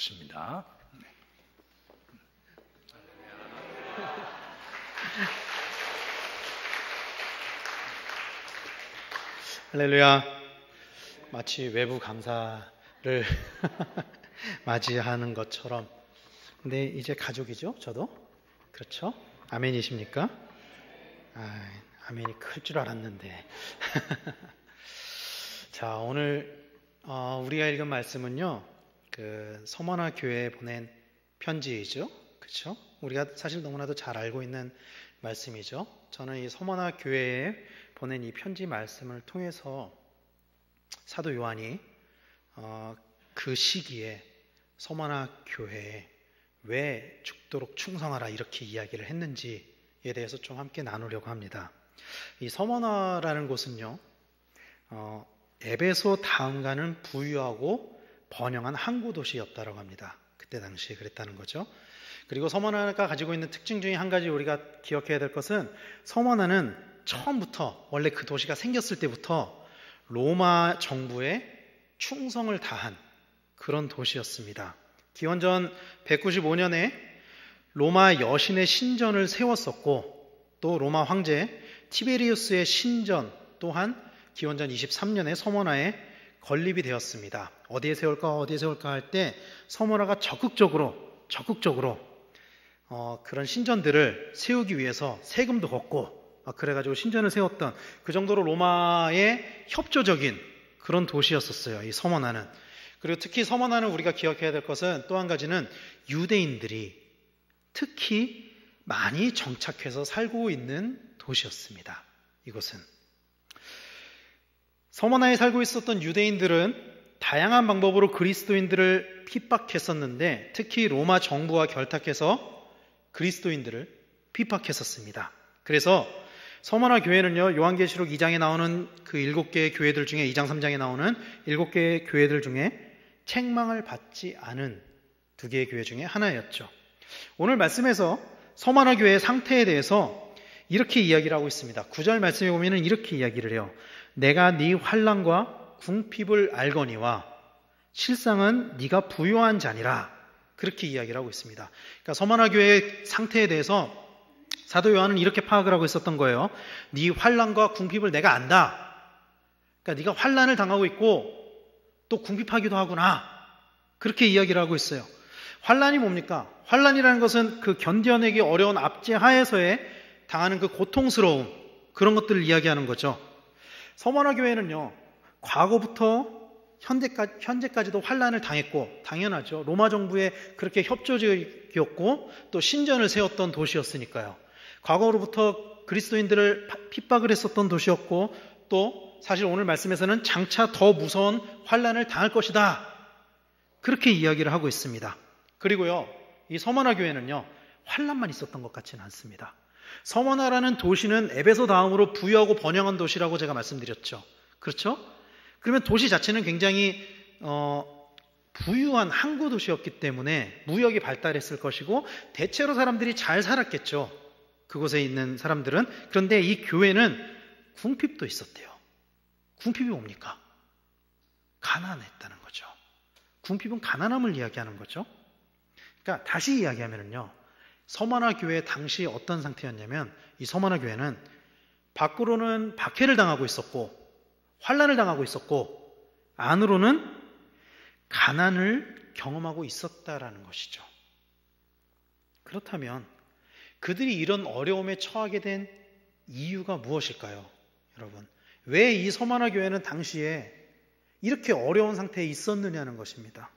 좋습니다. 할렐루야. 마치 외부 감사를 맞이하는 것처럼. 근데 이제 가족이죠, 저도? 그렇죠? 아멘이십니까? 아멘이 클 줄 알았는데. 자, 오늘 우리가 읽은 말씀은요, 그 서머나 교회에 보낸 편지이죠. 그렇죠? 우리가 사실 너무나도 잘 알고 있는 말씀이죠. 저는 이 서머나 교회에 보낸 이 편지 말씀을 통해서 사도 요한이 그 시기에 서머나 교회에 왜 죽도록 충성하라 이렇게 이야기를 했는지에 대해서 좀 함께 나누려고 합니다. 이 서머나라는 곳은요, 에베소 다음가는 부유하고 번영한 항구 도시였다고 합니다. 그때 당시에 그랬다는 거죠. 그리고 서머나가 가지고 있는 특징 중에 한 가지 우리가 기억해야 될 것은, 서머나는 처음부터, 원래 그 도시가 생겼을 때부터 로마 정부에 충성을 다한 그런 도시였습니다. 기원전 195년에 로마 여신의 신전을 세웠었고, 또 로마 황제 티베리우스의 신전 또한 기원전 23년에 서머나에 건립이 되었습니다. 어디에 세울까 할 때 서머나가 적극적으로 그런 신전들을 세우기 위해서 세금도 걷고 그래가지고 신전을 세웠던, 그 정도로 로마의 협조적인 그런 도시였었어요, 이 서머나는. 그리고 특히 서머나는 우리가 기억해야 될 것은, 또 한 가지는 유대인들이 특히 많이 정착해서 살고 있는 도시였습니다. 이곳은 서머나에 살고 있었던 유대인들은 다양한 방법으로 그리스도인들을 핍박했었는데, 특히 로마 정부와 결탁해서 그리스도인들을 핍박했었습니다. 그래서 서머나 교회는요, 요한계시록 2장에 나오는 그 7개의 교회들 중에, 2장 3장에 나오는 7개의 교회들 중에 책망을 받지 않은 2개의 교회 중에 하나였죠. 오늘 말씀에서 서머나 교회의 상태에 대해서 이렇게 이야기를 하고 있습니다. 9절 말씀에 보면 이렇게 이야기를 해요. 내가 네 환난과 궁핍을 알거니와 실상은 네가 부요한 자니라. 그렇게 이야기를 하고 있습니다. 그러니까 서머나 교회의 상태에 대해서 사도 요한은 이렇게 파악을 하고 있었던 거예요. 네 환난과 궁핍을 내가 안다. 그러니까 네가 환난을 당하고 있고 또 궁핍하기도 하구나. 그렇게 이야기를 하고 있어요. 환난이 뭡니까? 환난이라는 것은 그 견뎌내기 어려운 압제 하에서의 당하는 그 고통스러움, 그런 것들을 이야기하는 거죠. 서머나 교회는요, 과거부터 현재까지도 환난을 당했고, 당연하죠. 로마 정부에 그렇게 협조적이었고 또 신전을 세웠던 도시였으니까요. 과거로부터 그리스도인들을 핍박을 했었던 도시였고, 또 사실 오늘 말씀에서는 장차 더 무서운 환난을 당할 것이다. 그렇게 이야기를 하고 있습니다. 그리고요, 이 서머나 교회는요, 환난만 있었던 것 같지는 않습니다. 서머나라는 도시는 에베소 다음으로 부유하고 번영한 도시라고 제가 말씀드렸죠. 그렇죠? 그러면 도시 자체는 굉장히 부유한 항구 도시였기 때문에 무역이 발달했을 것이고 대체로 사람들이 잘 살았겠죠. 그곳에 있는 사람들은. 그런데 이 교회는 궁핍도 있었대요. 궁핍이 뭡니까? 가난했다는 거죠. 궁핍은 가난함을 이야기하는 거죠. 그러니까 다시 이야기하면요, 서머나 교회 당시 어떤 상태였냐면, 이 서머나 교회는 밖으로는 박해를 당하고 있었고 환난을 당하고 있었고 안으로는 가난을 경험하고 있었다라는 것이죠. 그렇다면 그들이 이런 어려움에 처하게 된 이유가 무엇일까요? 여러분, 왜 이 서머나 교회는 당시에 이렇게 어려운 상태에 있었느냐는 것입니다.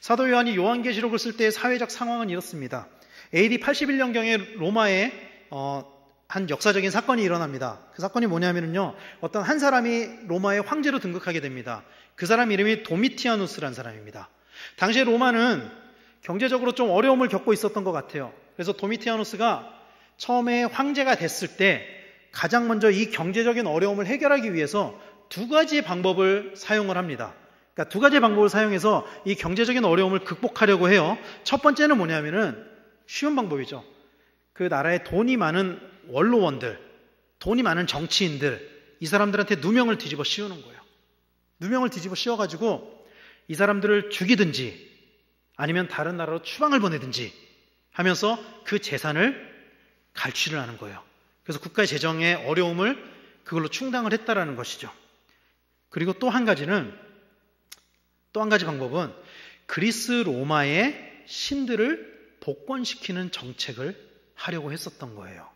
사도 요한이 요한계시록을 쓸 때의 사회적 상황은 이렇습니다. AD 81년경에 로마에 한 역사적인 사건이 일어납니다. 그 사건이 뭐냐면요, 어떤 한 사람이 로마의 황제로 등극하게 됩니다. 그 사람 이름이 도미티아누스라는 사람입니다. 당시에 로마는 경제적으로 좀 어려움을 겪고 있었던 것 같아요. 그래서 도미티아누스가 처음에 황제가 됐을 때 가장 먼저 이 경제적인 어려움을 해결하기 위해서 2가지의 방법을 사용을 합니다. 그러니까 2가지의 방법을 사용해서 이 경제적인 어려움을 극복하려고 해요. 첫 번째는 뭐냐면은 쉬운 방법이죠. 그 나라에 돈이 많은 원로원들, 돈이 많은 정치인들, 이 사람들한테 누명을 뒤집어 씌우는 거예요. 누명을 뒤집어 씌워가지고 이 사람들을 죽이든지 아니면 다른 나라로 추방을 보내든지 하면서 그 재산을 갈취를 하는 거예요. 그래서 국가의 재정의 어려움을 그걸로 충당을 했다라는 것이죠. 그리고 또 한 가지 방법은 그리스 로마의 신들을 복권시키는 정책을 하려고 했었던 거예요.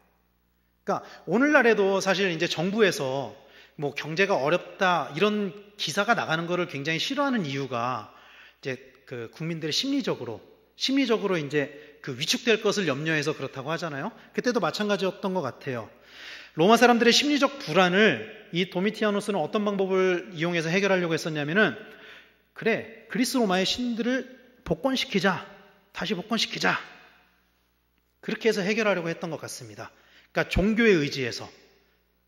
그러니까 오늘날에도 사실 이제 정부에서 뭐 경제가 어렵다 이런 기사가 나가는 거를 굉장히 싫어하는 이유가 이제 그 국민들의 심리적으로 이제 그 위축될 것을 염려해서 그렇다고 하잖아요. 그때도 마찬가지였던 것 같아요. 로마 사람들의 심리적 불안을 이 도미티아누스는 어떤 방법을 이용해서 해결하려고 했었냐면은 그래, 그리스 로마의 신들을 복권시키자. 다시 복권시키자. 그렇게 해서 해결하려고 했던 것 같습니다. 그러니까 종교의 의지에서,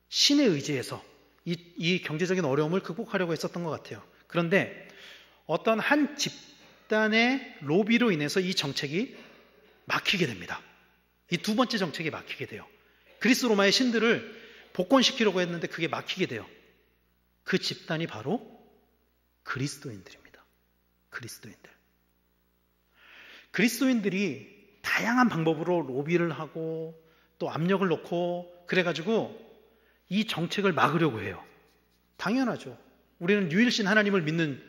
신의 의지에서 이 경제적인 어려움을 극복하려고 했었던 것 같아요. 그런데 어떤 한 집단의 로비로 인해서 이 정책이 막히게 됩니다. 이 두 번째 정책이 막히게 돼요. 그리스 로마의 신들을 복권시키려고 했는데 그게 막히게 돼요. 그 집단이 바로 그리스도인들입니다. 그리스도인들이 다양한 방법으로 로비를 하고 또 압력을 넣고 그래가지고 이 정책을 막으려고 해요. 당연하죠. 우리는 유일신 하나님을 믿는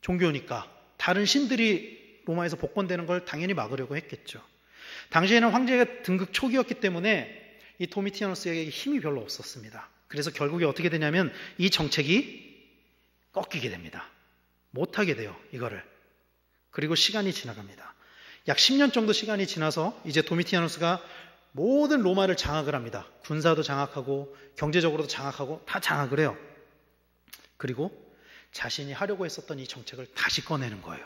종교니까 다른 신들이 로마에서 복권되는 걸 당연히 막으려고 했겠죠. 당시에는 황제가 등극 초기였기 때문에 이 도미티아누스에게 힘이 별로 없었습니다. 그래서 결국에 어떻게 되냐면 이 정책이 꺾이게 됩니다. 못하게 돼요, 이거를. 그리고 시간이 지나갑니다. 약 10년 정도 시간이 지나서 이제 도미티아누스가 모든 로마를 장악을 합니다. 군사도 장악하고 경제적으로도 장악하고 다 장악을 해요. 그리고 자신이 하려고 했었던 이 정책을 다시 꺼내는 거예요.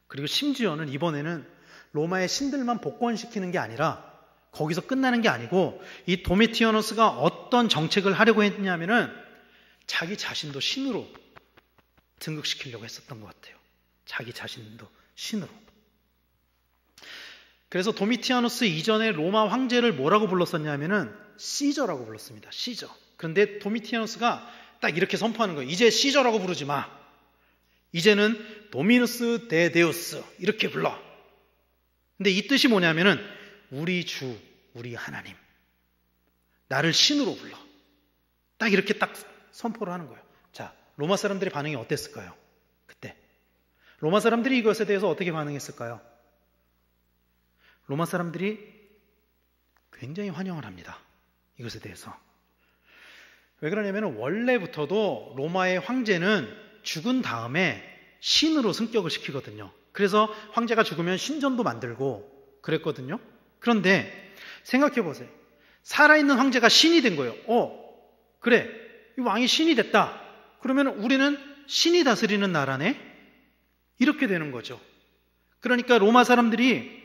그리고 심지어는 이번에는 로마의 신들만 복권시키는 게 아니라 거기서 끝나는 게 아니고 이 도미티아누스가 어떤 정책을 하려고 했냐면은 자기 자신도 신으로 등극시키려고 했었던 것 같아요. 자기 자신도 신으로. 그래서 도미티아누스 이전에 로마 황제를 뭐라고 불렀었냐면은 시저라고 불렀습니다. 시저. 그런데 도미티아누스가 딱 이렇게 선포하는 거예요. 이제 시저라고 부르지 마. 이제는 도미누스 데 데우스 이렇게 불러. 근데 이 뜻이 뭐냐면은 우리 주, 우리 하나님. 나를 신으로 불러. 딱 이렇게 딱 선포를 하는 거예요. 자, 로마 사람들의 반응이 어땠을까요? 그때. 로마 사람들이 이것에 대해서 어떻게 반응했을까요? 로마 사람들이 굉장히 환영을 합니다. 이것에 대해서. 왜 그러냐면 원래부터도 로마의 황제는 죽은 다음에 신으로 승격을 시키거든요. 그래서 황제가 죽으면 신전도 만들고 그랬거든요. 그런데 생각해 보세요. 살아있는 황제가 신이 된 거예요. 그래. 이 왕이 신이 됐다. 그러면 우리는 신이 다스리는 나라네? 이렇게 되는 거죠. 그러니까 로마 사람들이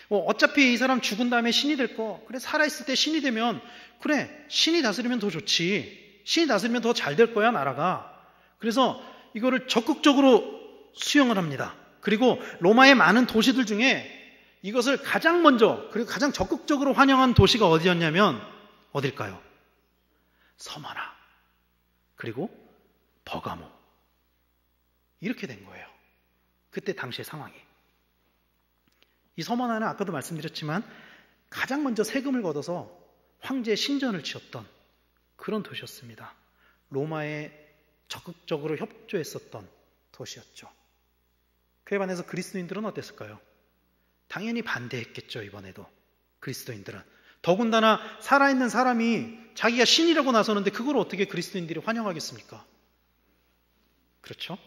어차피 이 사람 죽은 다음에 신이 될 거. 그래, 살아있을 때 신이 되면 그래, 신이 다스리면 더 좋지. 신이 다스리면 더 잘 될 거야, 나라가. 그래서 이거를 적극적으로 수용을 합니다. 그리고 로마의 많은 도시들 중에 이것을 가장 먼저 그리고 가장 적극적으로 환영한 도시가 어디였냐면 어딜까요? 서머나 그리고 버가모 이렇게 된 거예요. 그때 당시의 상황이. 이 서머나는 아까도 말씀드렸지만 가장 먼저 세금을 걷어서 황제의 신전을 지었던 그런 도시였습니다. 로마에 적극적으로 협조했었던 도시였죠. 그에 반해서 그리스도인들은 어땠을까요? 당연히 반대했겠죠. 이번에도 그리스도인들은. 더군다나 살아있는 사람이 자기가 신이라고 나서는데 그걸 어떻게 그리스도인들이 환영하겠습니까? 그렇죠?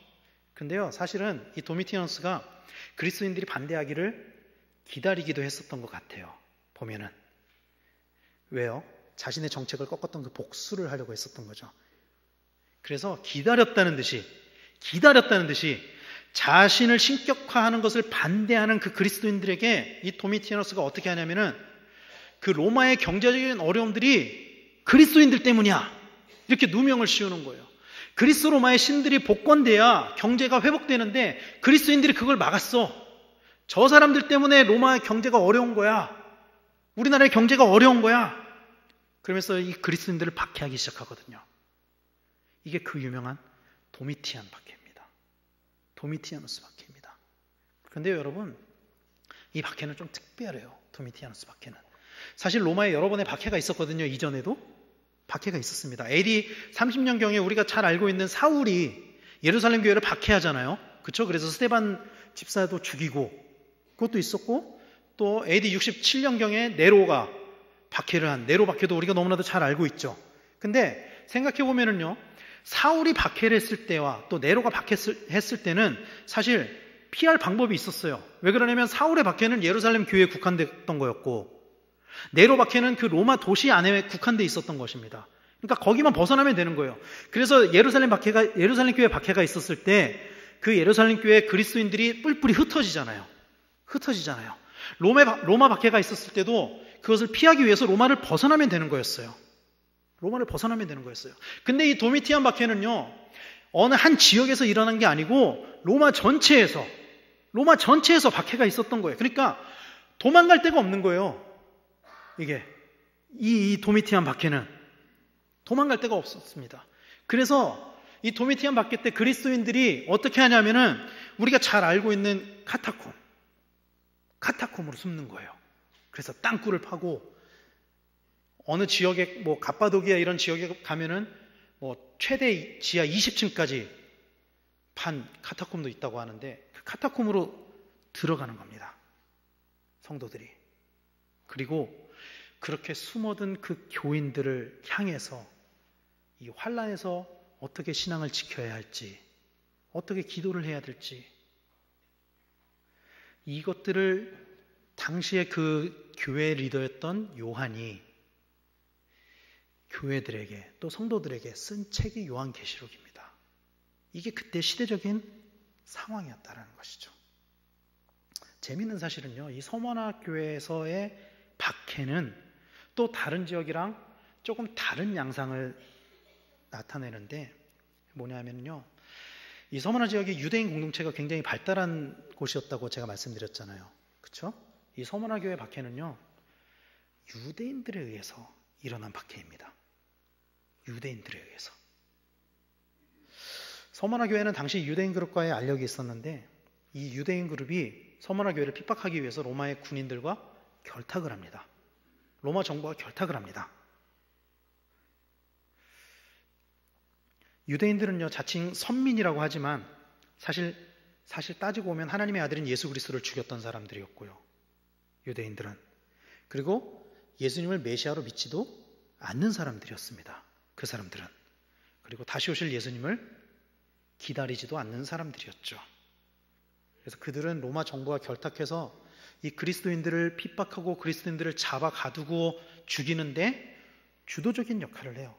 근데요, 사실은 이 도미티아누스가 그리스도인들이 반대하기를 기다리기도 했었던 것 같아요. 보면은. 왜요? 자신의 정책을 꺾었던 그 복수를 하려고 했었던 거죠. 그래서 기다렸다는 듯이 자신을 신격화하는 것을 반대하는 그 그리스도인들에게 이 도미티아누스가 어떻게 하냐면은 그 로마의 경제적인 어려움들이 그리스도인들 때문이야. 이렇게 누명을 씌우는 거예요. 그리스 로마의 신들이 복권돼야 경제가 회복되는데 그리스도인들이 그걸 막았어. 저 사람들 때문에 로마의 경제가 어려운 거야. 우리나라의 경제가 어려운 거야. 그러면서 이 그리스도인들을 박해하기 시작하거든요. 이게 그 유명한 도미티안 박해입니다. 도미티아누스 박해입니다. 그런데 여러분, 이 박해는 좀 특별해요. 도미티아누스 박해는. 사실 로마에 여러 번의 박해가 있었거든요. 이전에도 박해가 있었습니다. AD 30년경에 우리가 잘 알고 있는 사울이 예루살렘 교회를 박해하잖아요. 그렇죠? 그래서 스데반 집사도 죽이고 그것도 있었고, 또 AD 67년경에 네로가 박해를 한 네로 박해도 우리가 너무나도 잘 알고 있죠. 근데 생각해 보면은요, 사울이 박해를 했을 때와 또 네로가 박해했을 때는 사실 피할 방법이 있었어요. 왜 그러냐면 사울의 박해는 예루살렘 교회에 국한됐던 거였고, 네로 박해는 그 로마 도시 안에 국한돼 있었던 것입니다. 그러니까 거기만 벗어나면 되는 거예요. 그래서 예루살렘 교회 박해가 있었을 때 그 예루살렘 교회 그리스도인들이 뿔뿔이 흩어지잖아요. 로마 박해가 있었을 때도 그것을 피하기 위해서 로마를 벗어나면 되는 거였어요. 근데 이 도미티안 박해는요, 어느 한 지역에서 일어난 게 아니고 로마 전체에서 박해가 있었던 거예요. 그러니까 도망갈 데가 없는 거예요. 이게 이 도미티안 박해는 도망갈 데가 없었습니다. 그래서 이 도미티안 박해 때 그리스도인들이 어떻게 하냐면은 우리가 잘 알고 있는 카타콤으로 숨는 거예요. 그래서 땅굴을 파고 어느 지역에 갑바도기아 이런 지역에 가면은 최대 지하 20층까지 판 카타콤도 있다고 하는데 그 카타콤으로 들어가는 겁니다. 성도들이. 그리고 그렇게 숨어든 그 교인들을 향해서 이 환란에서 어떻게 신앙을 지켜야 할지, 어떻게 기도를 해야 될지, 이것들을 당시에 그 교회 리더였던 요한이 교회들에게 또 성도들에게 쓴 책이 요한계시록입니다. 이게 그때 시대적인 상황이었다는 것이죠. 재미있는 사실은요, 이 서머나 교회에서의 박해는 또 다른 지역이랑 조금 다른 양상을 나타내는데 뭐냐면요, 이 서머나 지역이 유대인 공동체가 굉장히 발달한 곳이었다고 제가 말씀드렸잖아요. 그렇죠? 이 서머나 교회 박해는요, 유대인들에 의해서 일어난 박해입니다. 유대인들에 의해서. 서머나 교회는 당시 유대인 그룹과의 알력이 있었는데 이 유대인 그룹이 서머나 교회를 핍박하기 위해서 로마의 군인들과 결탁을 합니다. 로마 정부와 결탁을 합니다. 유대인들은요, 자칭 선민이라고 하지만 사실 따지고 보면 하나님의 아들인 예수 그리스도를 죽였던 사람들이었고요. 유대인들은. 그리고 예수님을 메시아로 믿지도 않는 사람들이었습니다. 그 사람들은. 그리고 다시 오실 예수님을 기다리지도 않는 사람들이었죠. 그래서 그들은 로마 정부와 결탁해서 이 그리스도인들을 핍박하고 그리스도인들을 잡아 가두고 죽이는데 주도적인 역할을 해요.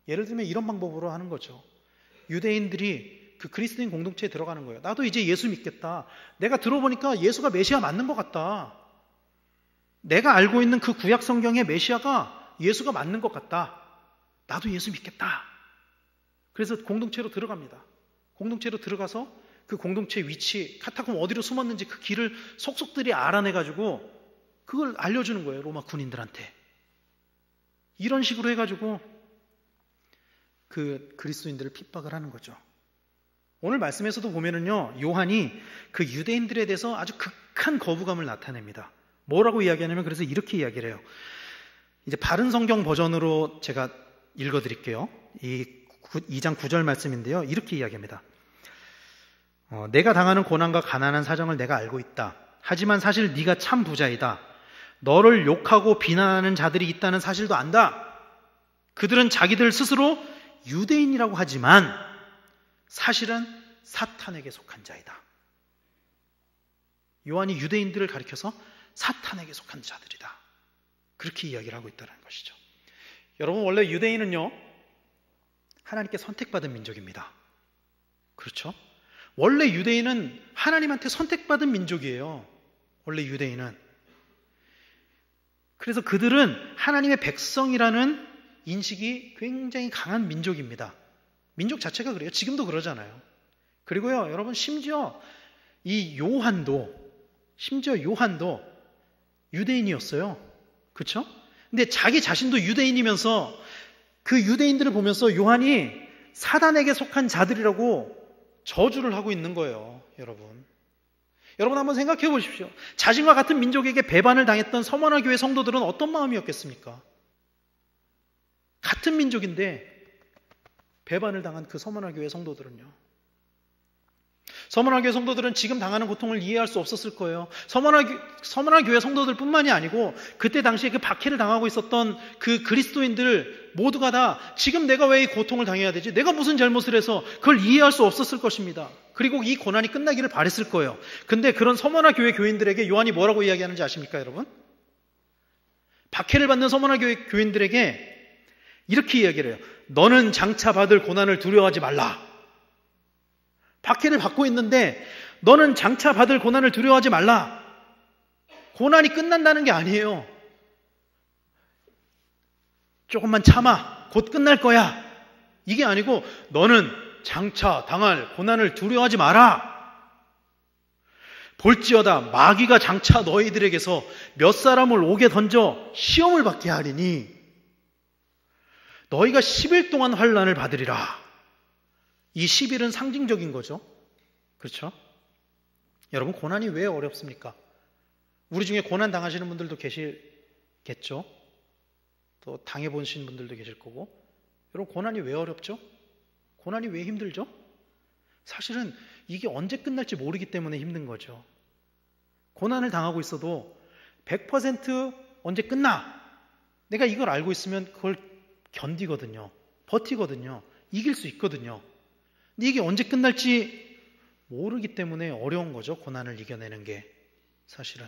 예를 들면 이런 방법으로 하는 거죠. 유대인들이 그 그리스도인 공동체에 들어가는 거예요. 나도 이제 예수 믿겠다. 내가 들어보니까 예수가 메시아 맞는 것 같다. 내가 알고 있는 그 구약 성경의 메시아가 예수가 맞는 것 같다. 나도 예수 믿겠다. 그래서 공동체로 들어갑니다. 공동체로 들어가서 그 공동체 위치, 카타콤 어디로 숨었는지 그 길을 속속들이 알아내가지고 그걸 알려주는 거예요. 로마 군인들한테. 이런 식으로 해가지고 그 그리스도인들을 핍박을 하는 거죠. 오늘 말씀에서도 보면은요, 요한이 그 유대인들에 대해서 아주 극한 거부감을 나타냅니다. 뭐라고 이야기하냐면, 그래서 이렇게 이야기를 해요. 이제 바른 성경 버전으로 제가 읽어드릴게요. 이 2장 9절 말씀인데요. 이렇게 이야기합니다. 내가 당하는 고난과 가난한 사정을 내가 알고 있다. 하지만 사실 네가 참 부자이다. 너를 욕하고 비난하는 자들이 있다는 사실도 안다. 그들은 자기들 스스로 유대인이라고 하지만 사실은 사탄에게 속한 자이다. 요한이 유대인들을 가리켜서 사탄에게 속한 자들이다. 그렇게 이야기를 하고 있다는 것이죠. 여러분, 원래 유대인은요, 하나님께 선택받은 민족입니다. 그렇죠? 원래 유대인은 하나님한테 선택받은 민족이에요. 원래 유대인은. 그래서 그들은 하나님의 백성이라는 인식이 굉장히 강한 민족입니다. 민족 자체가 그래요. 지금도 그러잖아요. 그리고요, 여러분, 심지어 요한도 유대인이었어요. 그렇죠? 근데 자기 자신도 유대인이면서 그 유대인들을 보면서 요한이 사단에게 속한 자들이라고 저주를 하고 있는 거예요, 여러분. 여러분 한번 생각해 보십시오. 자신과 같은 민족에게 배반을 당했던 서머나 교회 성도들은 어떤 마음이었겠습니까? 같은 민족인데 배반을 당한 그 서머나 교회 성도들은요. 서머나 교회 성도들은 지금 당하는 고통을 이해할 수 없었을 거예요. 서머나 교회 성도들뿐만이 아니고 그때 당시에 그 박해를 당하고 있었던 그 그리스도인들 모두가 다 지금 내가 왜 이 고통을 당해야 되지? 내가 무슨 잘못을 해서 그걸 이해할 수 없었을 것입니다. 그리고 이 고난이 끝나기를 바랬을 거예요. 근데 그런 서머나 교회 교인들에게 요한이 뭐라고 이야기하는지 아십니까, 여러분? 박해를 받는 서머나 교회 교인들에게 이렇게 이야기를 해요. 너는 장차 받을 고난을 두려워하지 말라. 박해를 받고 있는데 너는 장차 받을 고난을 두려워하지 말라. 고난이 끝난다는 게 아니에요. 조금만 참아. 곧 끝날 거야. 이게 아니고 너는 장차 당할 고난을 두려워하지 마라. 볼지어다 마귀가 장차 너희들에게서 몇 사람을 옥에 던져 시험을 받게 하리니 너희가 10일 동안 환난을 받으리라. 이 10일은 상징적인 거죠. 그렇죠? 여러분, 고난이 왜 어렵습니까? 우리 중에 고난 당하시는 분들도 계시겠죠? 또 당해보신 분들도 계실 거고. 여러분, 고난이 왜 어렵죠? 고난이 왜 힘들죠? 사실은 이게 언제 끝날지 모르기 때문에 힘든 거죠. 고난을 당하고 있어도 100% 언제 끝나? 내가 이걸 알고 있으면 그걸 견디거든요. 버티거든요. 이길 수 있거든요. 근데 이게 언제 끝날지 모르기 때문에 어려운 거죠. 고난을 이겨내는 게 사실은.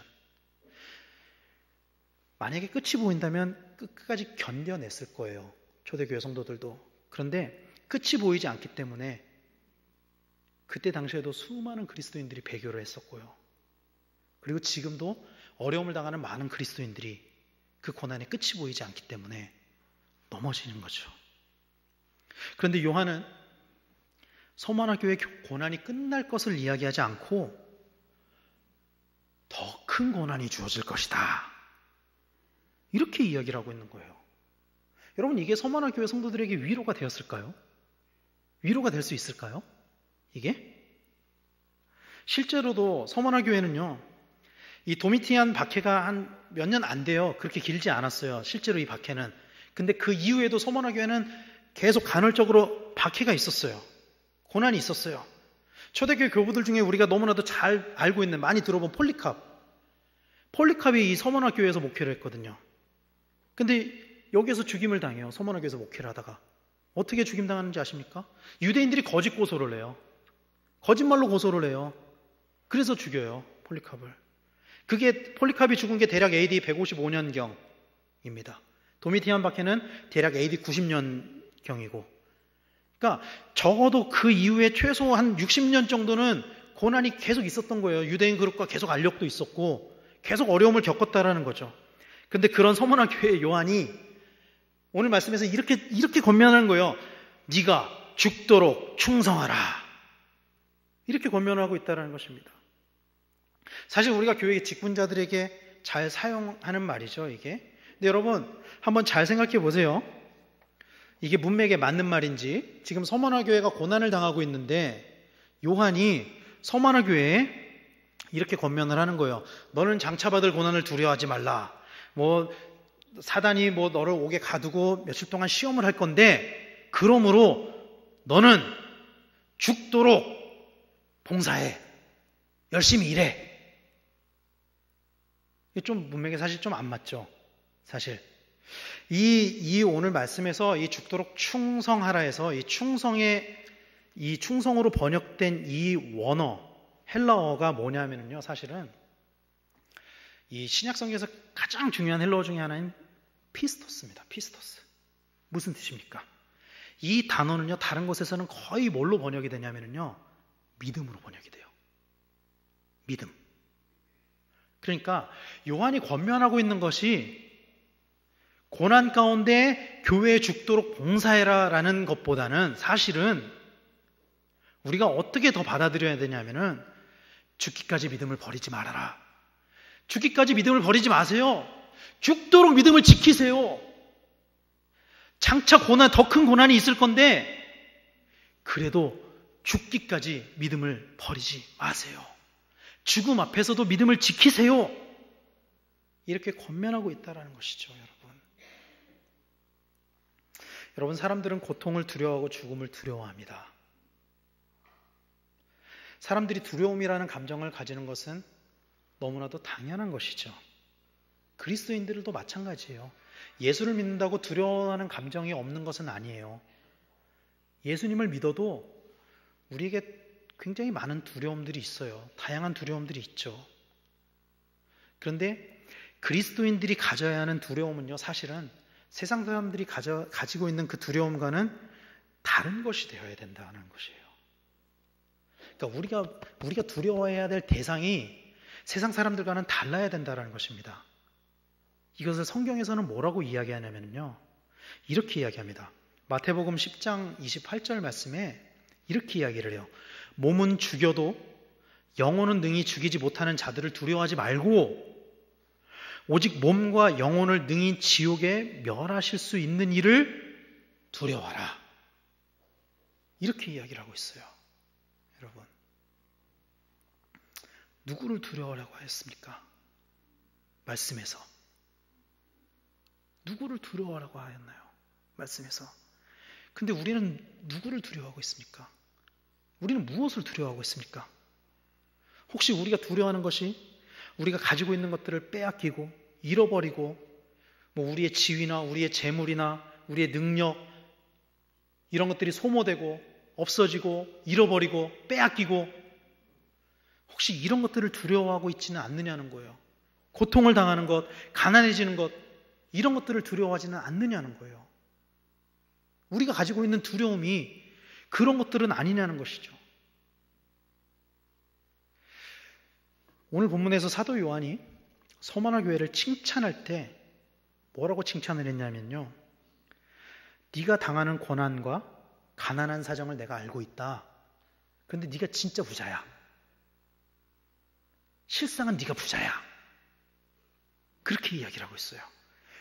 만약에 끝이 보인다면 끝까지 견뎌냈을 거예요. 초대교회 성도들도. 그런데 끝이 보이지 않기 때문에 그때 당시에도 수많은 그리스도인들이 배교를 했었고요. 그리고 지금도 어려움을 당하는 많은 그리스도인들이 그 고난의 끝이 보이지 않기 때문에 넘어지는 거죠. 그런데 요한은 서머나 교회 고난이 끝날 것을 이야기하지 않고 더 큰 고난이 주어질 것이다. 이렇게 이야기를 하고 있는 거예요. 여러분, 이게 서머나 교회 성도들에게 위로가 되었을까요? 위로가 될 수 있을까요? 이게? 실제로도 서머나 교회는요, 이 도미티안 박해가 한 몇 년 안 돼요. 그렇게 길지 않았어요. 실제로 이 박해는. 근데 그 이후에도 서머나 교회는 계속 간헐적으로 박해가 있었어요. 고난이 있었어요. 초대교회 교부들 중에 우리가 너무나도 잘 알고 있는, 많이 들어본 폴리캅이 이 서머나 교회에서 목회를 했거든요. 근데 여기에서 죽임을 당해요. 서머나 교회에서 목회를 하다가. 어떻게 죽임당하는지 아십니까? 유대인들이 거짓 고소를 해요. 거짓말로 고소를 해요. 그래서 죽여요, 폴리캅을. 폴리캅이 죽은 게 대략 AD 155년경입니다. 도미티안 박해는 대략 AD 90년경이고, 그러니까 적어도 그 이후에 최소 한 60년 정도는 고난이 계속 있었던 거예요. 유대인 그룹과 계속 알력도 있었고 계속 어려움을 겪었다라는 거죠. 그런데 그런 서머나 교회 요한이 오늘 말씀에서 이렇게 권면하는 거예요. 네가 죽도록 충성하라. 이렇게 권면하고 있다는 것입니다. 사실 우리가 교회 직분자들에게 잘 사용하는 말이죠, 이게. 근데 여러분, 한번 잘 생각해 보세요. 이게 문맥에 맞는 말인지. 지금 서머나 교회가 고난을 당하고 있는데 요한이 서머나 교회에 이렇게 권면을 하는 거예요. 너는 장차 받을 고난을 두려워하지 말라. 사단이 너를 옥에 가두고 며칠 동안 시험을 할 건데, 그러므로 너는 죽도록 봉사해. 열심히 일해. 이게 좀 문맥에 사실 좀 안 맞죠. 사실. 이 오늘 말씀에서 이 죽도록 충성하라 해서 이 충성으로 번역된 이 원어, 헬라어가 뭐냐면요. 사실은 이 신약성경에서 가장 중요한 헬라어 중에 하나인 피스토스입니다. 피스토스. 무슨 뜻입니까? 이 단어는요, 다른 곳에서는 거의 뭘로 번역이 되냐면요, 믿음으로 번역이 돼요. 믿음. 그러니까 요한이 권면하고 있는 것이 고난 가운데 교회에 죽도록 봉사해라 라는 것보다는 사실은 우리가 어떻게 더 받아들여야 되냐면은 죽기까지 믿음을 버리지 말아라. 죽기까지 믿음을 버리지 마세요. 죽도록 믿음을 지키세요. 장차 더 큰 고난이 있을 건데 그래도 죽기까지 믿음을 버리지 마세요. 죽음 앞에서도 믿음을 지키세요. 이렇게 권면하고 있다는 것이죠, 여러분. 여러분, 사람들은 고통을 두려워하고 죽음을 두려워합니다. 사람들이 두려움이라는 감정을 가지는 것은 너무나도 당연한 것이죠. 그리스도인들도 마찬가지예요. 예수를 믿는다고 두려워하는 감정이 없는 것은 아니에요. 예수님을 믿어도 우리에게 굉장히 많은 두려움들이 있어요. 다양한 두려움들이 있죠. 그런데 그리스도인들이 가져야 하는 두려움은요, 사실은 세상 사람들이 가지고 있는 그 두려움과는 다른 것이 되어야 된다는 것이에요. 그러니까 우리가 두려워해야 될 대상이 세상 사람들과는 달라야 된다는 것입니다. 이것을 성경에서는 뭐라고 이야기하냐면요, 이렇게 이야기합니다. 마태복음 10장 28절 말씀에 이렇게 이야기를 해요. 몸은 죽여도 영혼은 능히 죽이지 못하는 자들을 두려워하지 말고 오직 몸과 영혼을 능히 지옥에 멸하실 수 있는 이를 두려워하라. 이렇게 이야기를 하고 있어요. 여러분, 누구를 두려워하라고 하였습니까? 말씀에서. 누구를 두려워하라고 하였나요? 말씀에서. 근데 우리는 누구를 두려워하고 있습니까? 우리는 무엇을 두려워하고 있습니까? 혹시 우리가 두려워하는 것이 우리가 가지고 있는 것들을 빼앗기고 잃어버리고 우리의 지위나 우리의 재물이나 우리의 능력 이런 것들이 소모되고 없어지고 잃어버리고 빼앗기고 혹시 이런 것들을 두려워하고 있지는 않느냐는 거예요. 고통을 당하는 것, 가난해지는 것 이런 것들을 두려워하지는 않느냐는 거예요. 우리가 가지고 있는 두려움이 그런 것들은 아니냐는 것이죠. 오늘 본문에서 사도 요한이 서머나 교회를 칭찬할 때 뭐라고 칭찬을 했냐면요, 네가 당하는 고난과 가난한 사정을 내가 알고 있다. 그런데 네가 진짜 부자야. 실상은 네가 부자야. 그렇게 이야기를 하고 있어요.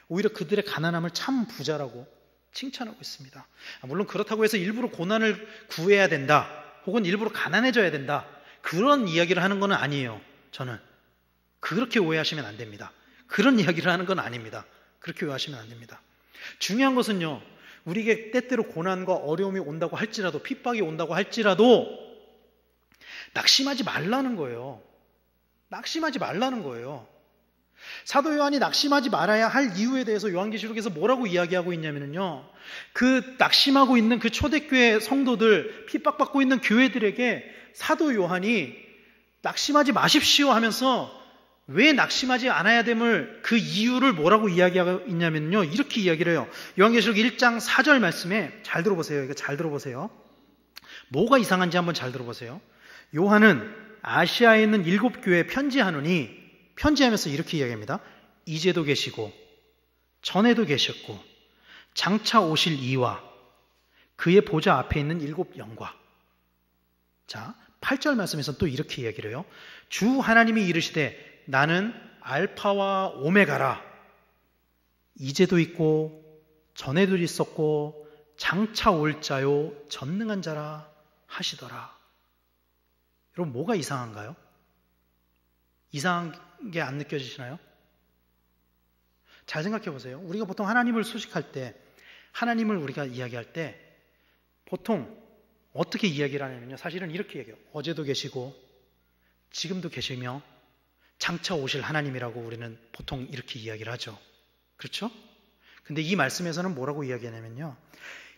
오히려 그들의 가난함을 참 부자라고 칭찬하고 있습니다. 물론 그렇다고 해서 일부러 고난을 구해야 된다, 혹은 일부러 가난해져야 된다, 그런 이야기를 하는 건 아니에요. 저는 그렇게 오해하시면 안 됩니다. 그런 이야기를 하는 건 아닙니다. 그렇게 오해하시면 안 됩니다. 중요한 것은요, 우리에게 때때로 고난과 어려움이 온다고 할지라도, 핍박이 온다고 할지라도 낙심하지 말라는 거예요. 낙심하지 말라는 거예요. 사도 요한이 낙심하지 말아야 할 이유에 대해서 요한계시록에서 뭐라고 이야기하고 있냐면요, 그 낙심하고 있는 그 초대교회 성도들, 핍박받고 있는 교회들에게 사도 요한이 낙심하지 마십시오 하면서 왜 낙심하지 않아야 됨을 그 이유를 뭐라고 이야기하고 있냐면요, 이렇게 이야기를 해요. 요한계시록 1장 4절 말씀에 잘 들어보세요. 이거 잘 들어보세요. 뭐가 이상한지 한번 잘 들어보세요. 요한은 아시아에 있는 7교회에 편지하노니, 편지하면서 이렇게 이야기합니다. 이제도 계시고 전에도 계셨고 장차 오실 이와 그의 보좌 앞에 있는 7 영과. 자, 8절 말씀에서 또 이렇게 이야기를 해요. 주 하나님이 이르시되 나는 알파와 오메가라. 이제도 있고 전에도 있었고 장차 올 자요 전능한 자라 하시더라. 여러분, 뭐가 이상한가요? 이상한 게 안 느껴지시나요? 잘 생각해 보세요. 우리가 보통 하나님을 소식할 때, 하나님을 우리가 이야기할 때 보통 어떻게 이야기를 하냐면요, 사실은 이렇게 얘기해요. 어제도 계시고 지금도 계시며 장차 오실 하나님이라고 우리는 보통 이렇게 이야기를 하죠. 그렇죠? 근데 이 말씀에서는 뭐라고 이야기하냐면요,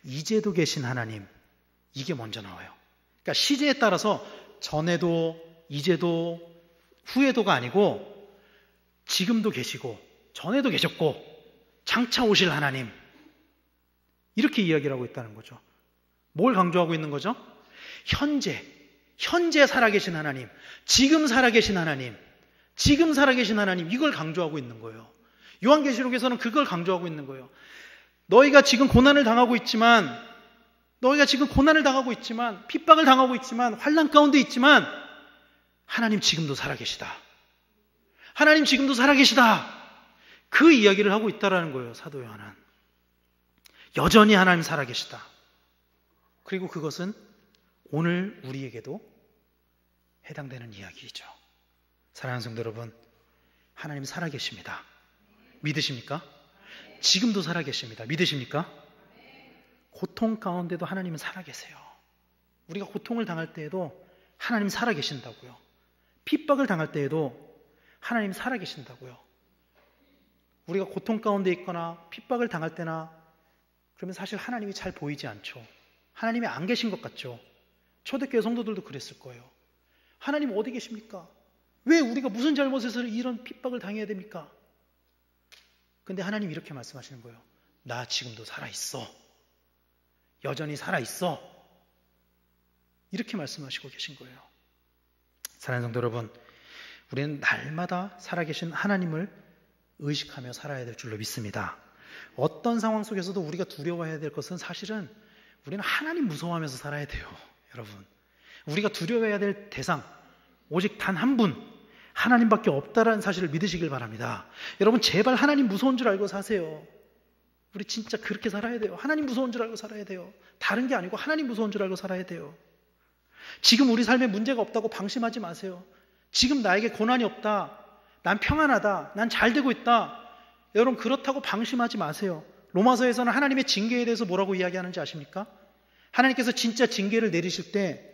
이제도 계신 하나님, 이게 먼저 나와요. 그러니까 시제에 따라서 전에도 이제도 후에도가 아니고 지금도 계시고 전에도 계셨고 장차 오실 하나님, 이렇게 이야기를 하고 있다는 거죠. 뭘 강조하고 있는 거죠? 현재 살아계신 하나님, 지금 살아계신 하나님, 지금 살아계신 하나님, 이걸 강조하고 있는 거예요. 요한계시록에서는 그걸 강조하고 있는 거예요. 너희가 지금 고난을 당하고 있지만, 핍박을 당하고 있지만, 환난 가운데 있지만 하나님 지금도 살아계시다. 하나님 지금도 살아계시다. 그 이야기를 하고 있다라는 거예요. 사도 요한은 여전히 하나님 살아계시다. 그리고 그것은 오늘 우리에게도 해당되는 이야기이죠. 사랑하는 성도 여러분, 하나님 살아계십니다. 믿으십니까? 지금도 살아계십니다. 믿으십니까? 고통 가운데도 하나님은 살아계세요. 우리가 고통을 당할 때에도 하나님 살아계신다고요. 핍박을 당할 때에도 하나님 살아계신다고요. 우리가 고통 가운데 있거나 핍박을 당할 때나 그러면 사실 하나님이 잘 보이지 않죠. 하나님이 안 계신 것 같죠. 초대교회 성도들도 그랬을 거예요. 하나님 어디 계십니까? 왜 우리가 무슨 잘못에서 이런 핍박을 당해야 됩니까? 근데 하나님 이렇게 말씀하시는 거예요. 나 지금도 살아있어. 여전히 살아있어. 이렇게 말씀하시고 계신 거예요. 사랑하는 성도 여러분, 우리는 날마다 살아계신 하나님을 의식하며 살아야 될 줄로 믿습니다. 어떤 상황 속에서도 우리가 두려워해야 될 것은 사실은 우리는 하나님 무서워하면서 살아야 돼요. 여러분, 우리가 두려워해야 될 대상 오직 단 한 분, 하나님밖에 없다라는 사실을 믿으시길 바랍니다. 여러분, 제발 하나님 무서운 줄 알고 사세요. 우리 진짜 그렇게 살아야 돼요. 하나님 무서운 줄 알고 살아야 돼요. 다른 게 아니고 하나님 무서운 줄 알고 살아야 돼요. 지금 우리 삶에 문제가 없다고 방심하지 마세요. 지금 나에게 고난이 없다. 난 평안하다. 난 잘 되고 있다. 여러분, 그렇다고 방심하지 마세요. 로마서에서는 하나님의 징계에 대해서 뭐라고 이야기하는지 아십니까? 하나님께서 진짜 징계를 내리실 때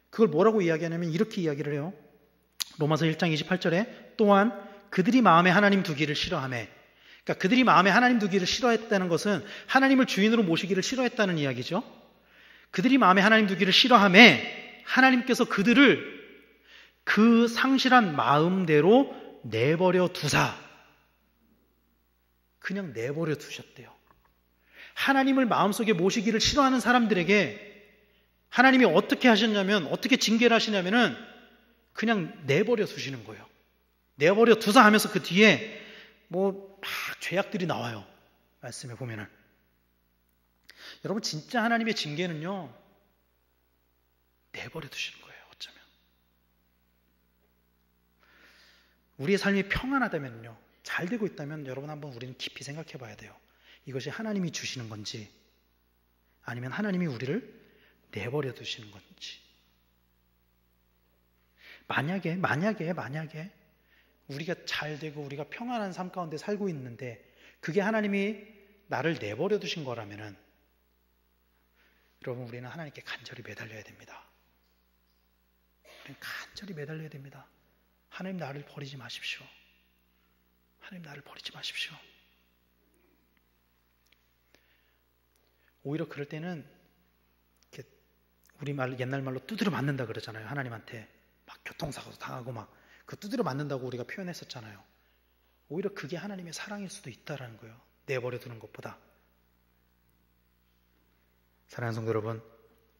그걸 뭐라고 이야기하냐면 이렇게 이야기를 해요. 로마서 1장 28절에 또한 그들이 마음에 하나님 두기를 싫어하며, 그러니까 그들이 마음에 하나님 두기를 싫어했다는 것은 하나님을 주인으로 모시기를 싫어했다는 이야기죠. 그들이 마음에 하나님 두기를 싫어하며 하나님께서 그들을 그 상실한 마음대로 내버려 두사, 그냥 내버려 두셨대요. 하나님을 마음속에 모시기를 싫어하는 사람들에게 하나님이 어떻게 하셨냐면, 어떻게 징계를 하시냐면은 그냥 내버려 두시는 거예요. 내버려 두사 하면서 그 뒤에 뭐 막 죄악들이 나와요. 말씀에 보면은. 여러분, 진짜 하나님의 징계는요, 내버려 두시는 거예요. 어쩌면. 우리의 삶이 평안하다면요, 잘 되고 있다면 여러분 한번 우리는 깊이 생각해 봐야 돼요. 이것이 하나님이 주시는 건지 아니면 하나님이 우리를 내버려 두시는 건지. 만약에 우리가 잘 되고 우리가 평안한 삶 가운데 살고 있는데 그게 하나님이 나를 내버려 두신 거라면은 여러분, 우리는 하나님께 간절히 매달려야 됩니다. 우리는 간절히 매달려야 됩니다. 하나님, 나를 버리지 마십시오. 하나님, 나를 버리지 마십시오. 오히려 그럴 때는 이렇게 우리 말, 옛날 말로 두드려 맞는다 그러잖아요. 하나님한테 막 교통사고도 당하고 막 그 두드려 맞는다고 우리가 표현했었잖아요. 오히려 그게 하나님의 사랑일 수도 있다라는 거예요. 내버려 두는 것보다. 사랑하는 성도 여러분,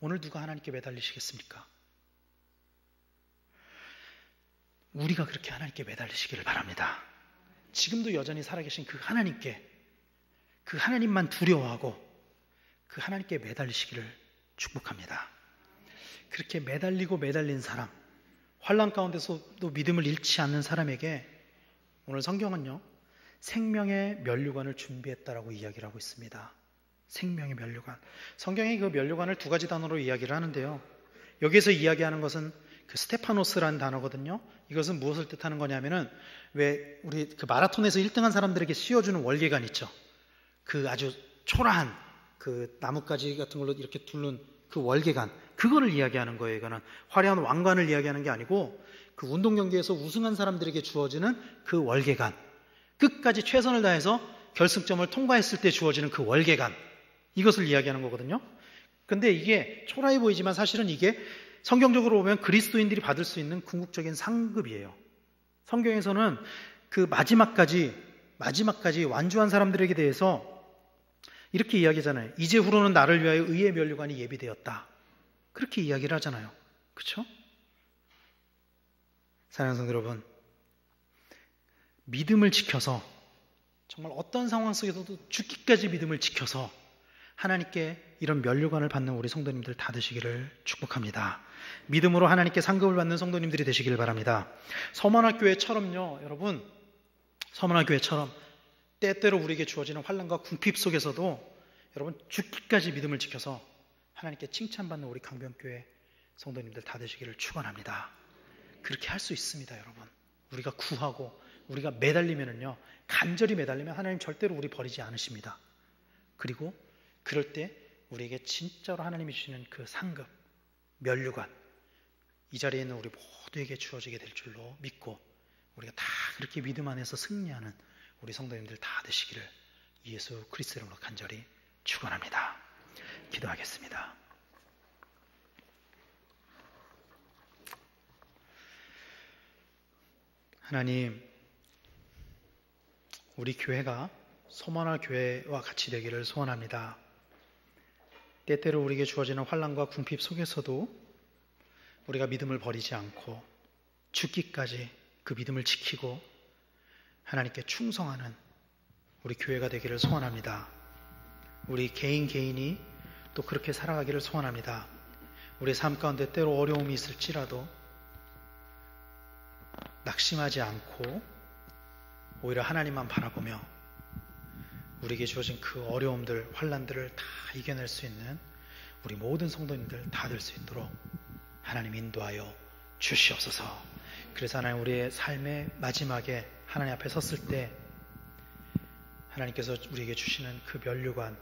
오늘 누가 하나님께 매달리시겠습니까? 우리가 그렇게 하나님께 매달리시기를 바랍니다. 지금도 여전히 살아계신 그 하나님께, 그 하나님만 두려워하고 그 하나님께 매달리시기를 축복합니다. 그렇게 매달린 사람, 환난 가운데서도 믿음을 잃지 않는 사람에게 오늘 성경은요, 생명의 면류관을 준비했다라고 이야기를 하고 있습니다. 생명의 면류관. 성경이 그 면류관을 두 가지 단어로 이야기를 하는데요, 여기에서 이야기하는 것은 그 스테파노스라는 단어거든요. 이것은 무엇을 뜻하는 거냐면은, 왜 우리 그 마라톤에서 1등한 사람들에게 씌워주는 월계관 있죠. 그 아주 초라한 그 나뭇가지 같은 걸로 이렇게 둘른 그 월계관, 그거를 이야기하는 거예요. 이거는 화려한 왕관을 이야기하는 게 아니고 그 운동 경기에서 우승한 사람들에게 주어지는 그 월계관, 끝까지 최선을 다해서 결승점을 통과했을 때 주어지는 그 월계관, 이것을 이야기하는 거거든요. 근데 이게 초라해 보이지만 사실은 이게 성경적으로 보면 그리스도인들이 받을 수 있는 궁극적인 상급이에요. 성경에서는 그 마지막까지 완주한 사람들에게 대해서 이렇게 이야기하잖아요. 이제후로는 나를 위하여 의의 면류관이 예비되었다. 그렇게 이야기를 하잖아요. 그렇죠? 사랑하는 성도 여러분, 믿음을 지켜서 정말 어떤 상황 속에서도 죽기까지 믿음을 지켜서 하나님께 이런 면류관을 받는 우리 성도님들 다 되시기를 축복합니다. 믿음으로 하나님께 상급을 받는 성도님들이 되시기를 바랍니다. 서문학교회처럼요, 여러분, 서문학교회처럼 때때로 우리에게 주어지는 환난과 궁핍 속에서도 여러분 죽기까지 믿음을 지켜서 하나님께 칭찬받는 우리 강변교회 성도님들 다 되시기를 축원합니다. 그렇게 할 수 있습니다. 여러분, 우리가 구하고 우리가 매달리면은요, 간절히 매달리면 하나님 절대로 우리 버리지 않으십니다. 그리고 그럴 때 우리에게 진짜로 하나님이 주시는 그 상급, 면류관, 이 자리에 있는 우리 모두에게 주어지게 될 줄로 믿고 우리가 다 그렇게 믿음 안에서 승리하는 우리 성도님들 다 되시기를 예수 그리스도 이름으로 간절히 축원합니다. 기도하겠습니다. 하나님, 우리 교회가 소만화 교회와 같이 되기를 소원합니다. 때때로 우리에게 주어지는 환난과 궁핍 속에서도 우리가 믿음을 버리지 않고 죽기까지 그 믿음을 지키고 하나님께 충성하는 우리 교회가 되기를 소원합니다. 우리 개인이 또 그렇게 살아가기를 소원합니다. 우리의 삶 가운데 때로 어려움이 있을지라도 낙심하지 않고 오히려 하나님만 바라보며 우리에게 주어진 그 어려움들, 환난들을 다 이겨낼 수 있는 우리 모든 성도님들 다 될 수 있도록 하나님 인도하여 주시옵소서. 그래서 하나님, 우리의 삶의 마지막에 하나님 앞에 섰을 때 하나님께서 우리에게 주시는 그 면류관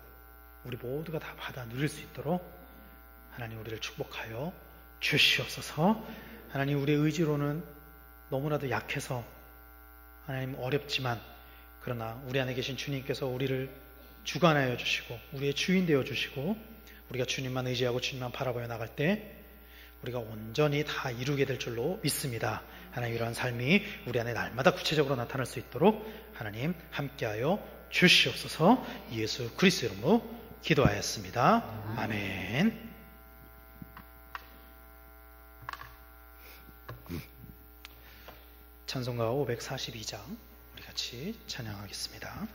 우리 모두가 다 받아 누릴 수 있도록 하나님 우리를 축복하여 주시옵소서. 하나님, 우리의 의지로는 너무나도 약해서 하나님 어렵지만, 그러나 우리 안에 계신 주님께서 우리를 주관하여 주시고 우리의 주인 되어 주시고 우리가 주님만 의지하고 주님만 바라보며 나갈 때 우리가 온전히 다 이루게 될 줄로 믿습니다. 하나님, 이러한 삶이 우리 안에 날마다 구체적으로 나타날 수 있도록 하나님 함께하여 주시옵소서. 예수 그리스도 이름으로 기도하였습니다. 아멘. 찬송가 542장 우리 같이 찬양하겠습니다.